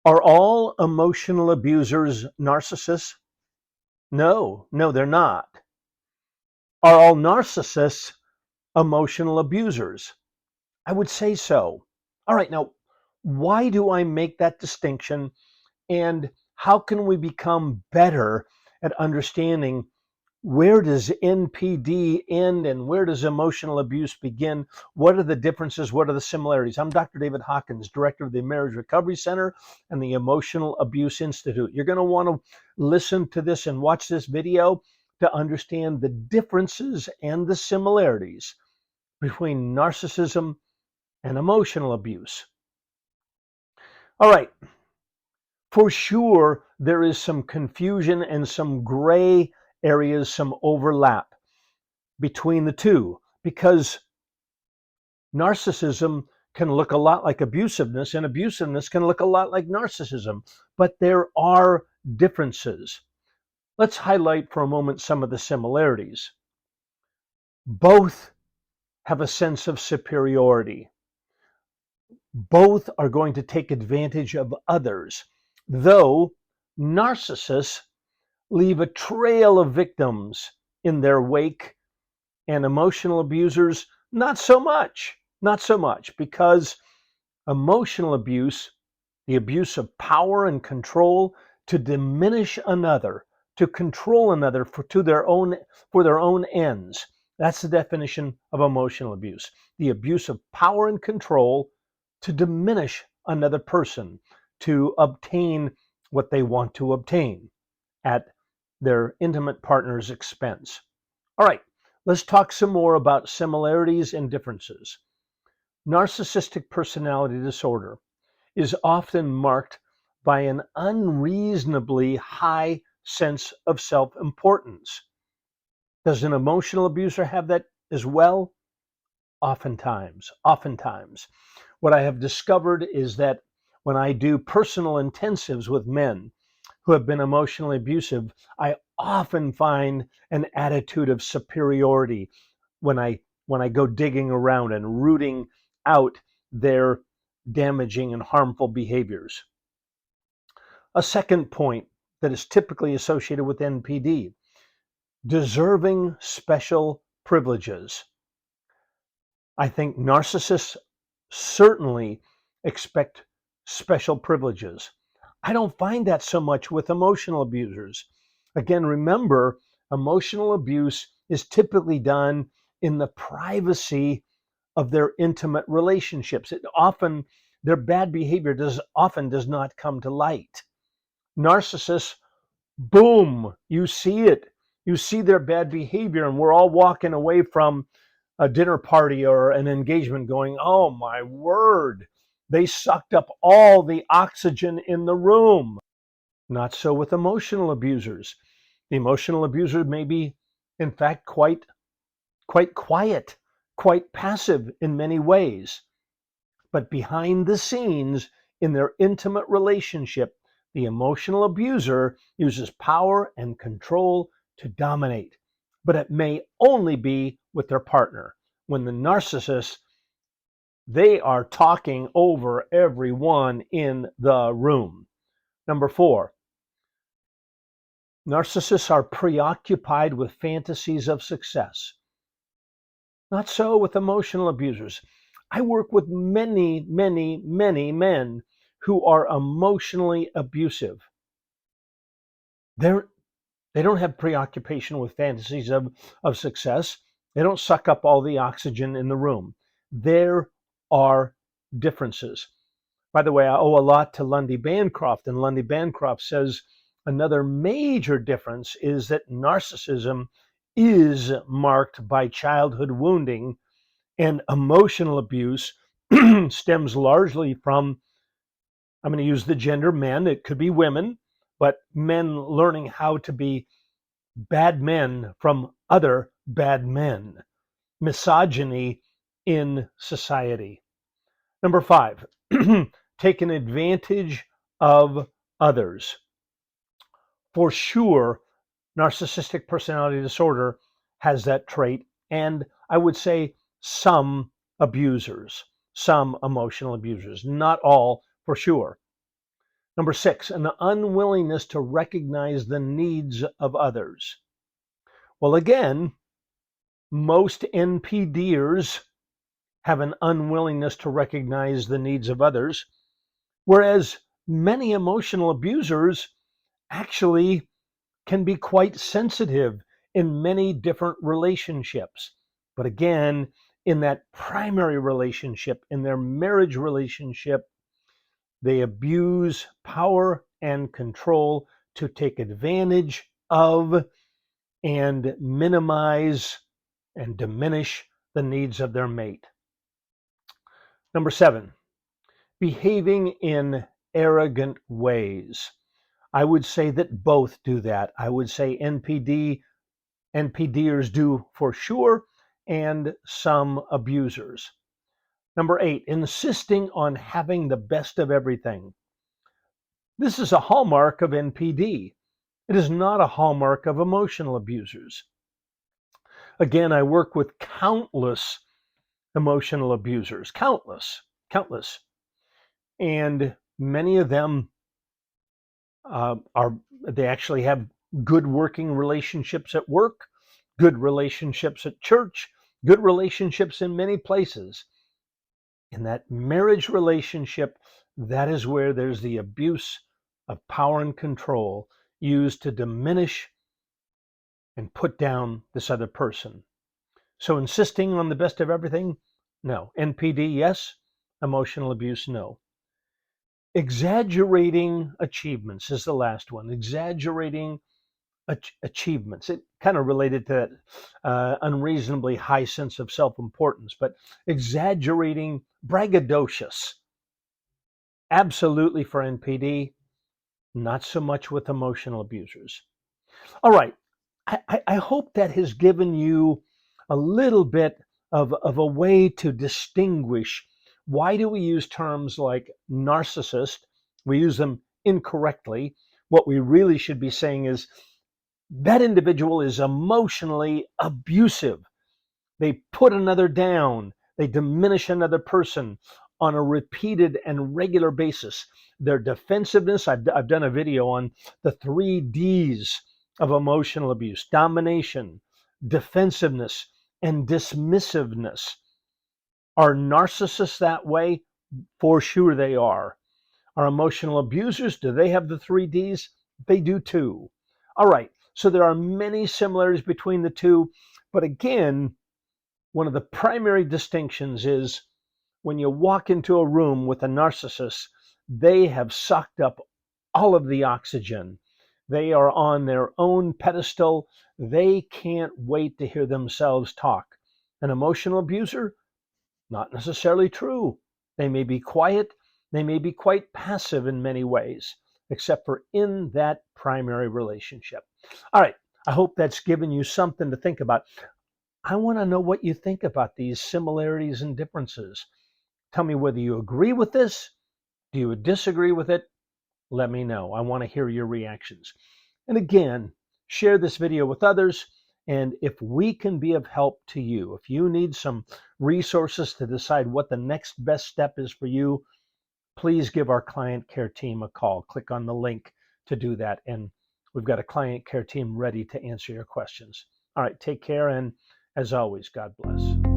Are all emotional abusers narcissists? No, they're not. Are all narcissists emotional abusers? I would say so. All right, now, why do I make that distinction, and how can we become better at understanding where does NPD end and where does emotional abuse begin? What are the differences? What are the similarities? I'm Dr. David Hawkins, director of the Marriage Recovery Center and the Emotional Abuse Institute. You're going to want to listen to this and watch this video to understand the differences and the similarities between narcissism and emotional abuse. All right. For sure, there is some confusion and some gray areas, some overlap between the two, because narcissism can look a lot like abusiveness, and abusiveness can look a lot like narcissism, but there are differences. Let's highlight for a moment some of the similarities. Both have a sense of superiority. Both are going to take advantage of others, though narcissists leave a trail of victims in their wake, and emotional abusers, not so much, because emotional abuse, the abuse of power and control to diminish another, to control another for their own ends. That's the definition of emotional abuse. The abuse of power and control to diminish another person, to obtain what they want to obtain at their intimate partner's expense. All right, let's talk some more about similarities and differences. Narcissistic personality disorder is often marked by an unreasonably high sense of self-importance. Does an emotional abuser have that as well? Oftentimes. What I have discovered is that when I do personal intensives with men who have been emotionally abusive, I often find an attitude of superiority when I go digging around and rooting out their damaging and harmful behaviors. A second point that is typically associated with NPD, deserving special privileges. I think narcissists certainly expect special privileges. I don't find that so much with emotional abusers. Again, remember, emotional abuse is typically done in the privacy of their intimate relationships. Their bad behavior often does not come to light. Narcissists, boom, you see it. You see their bad behavior, and we're all walking away from a dinner party or an engagement going, oh my word, they sucked up all the oxygen in the room. Not so with emotional abusers. The emotional abuser may be, in fact, quite quiet, quite passive in many ways. But behind the scenes, in their intimate relationship, the emotional abuser uses power and control to dominate. But it may only be with their partner. When the narcissist, they are talking over everyone in the room. Number 4, narcissists are preoccupied with fantasies of success. Not so with emotional abusers. I work with many men who are emotionally abusive. They don't have preoccupation with fantasies of success. They don't suck up all the oxygen in the room. There are differences. By the way, I owe a lot to Lundy Bancroft, and Lundy Bancroft says another major difference is that narcissism is marked by childhood wounding, and emotional abuse stems largely from, I'm going to use the gender men, it could be women, but men learning how to be bad men from other bad men. Misogyny in society. Number 5, taking advantage of others. For sure, narcissistic personality disorder has that trait, and I would say some abusers, some emotional abusers, not all for sure. Number 6, an unwillingness to recognize the needs of others. Well, again, most NPDers have an unwillingness to recognize the needs of others, whereas many emotional abusers actually can be quite sensitive in many different relationships. But again, in that primary relationship, in their marriage relationship, they abuse power and control to take advantage of and minimize and diminish the needs of their mate. Number 7, behaving in arrogant ways. I would say that both do that. I would say NPDers do for sure, and some abusers. Number 8, insisting on having the best of everything. This is a hallmark of NPD. It is not a hallmark of emotional abusers. Again, I work with countless emotional abusers, countless. And many of them they actually have good working relationships at work, good relationships at church, good relationships in many places. In that marriage relationship, that is where there's the abuse of power and control used to diminish and put down this other person. So insisting on the best of everything, no. NPD, yes. Emotional abuse, no. Exaggerating achievements is the last one. Exaggerating achievements. It kind of related to that unreasonably high sense of self-importance, but exaggerating, braggadocious. Absolutely for NPD, not so much with emotional abusers. All right. I hope that has given you a little bit of a way to distinguish why do we use terms like narcissist. We use them incorrectly. What we really should be saying is that individual is emotionally abusive. They put another down. They diminish another person on a repeated and regular basis. Their defensiveness, I've done a video on the 3 Ds of emotional abuse: domination, defensiveness, and dismissiveness. Are narcissists that way? For sure they are. Are emotional abusers, do they have the 3 Ds? They do too. All right, so there are many similarities between the two, but again, one of the primary distinctions is when you walk into a room with a narcissist, they have sucked up all of the oxygen. They are on their own pedestal. They can't wait to hear themselves talk. An emotional abuser? Not necessarily true. They may be quiet. They may be quite passive in many ways, except for in that primary relationship. All right. I hope that's given you something to think about. I want to know what you think about these similarities and differences. Tell me whether you agree with this. Do you disagree with it? Let me know. I want to hear your reactions. And again, share this video with others. And if we can be of help to you, if you need some resources to decide what the next best step is for you, please give our client care team a call. Click on the link to do that. And we've got a client care team ready to answer your questions. All right, take care. And as always, God bless.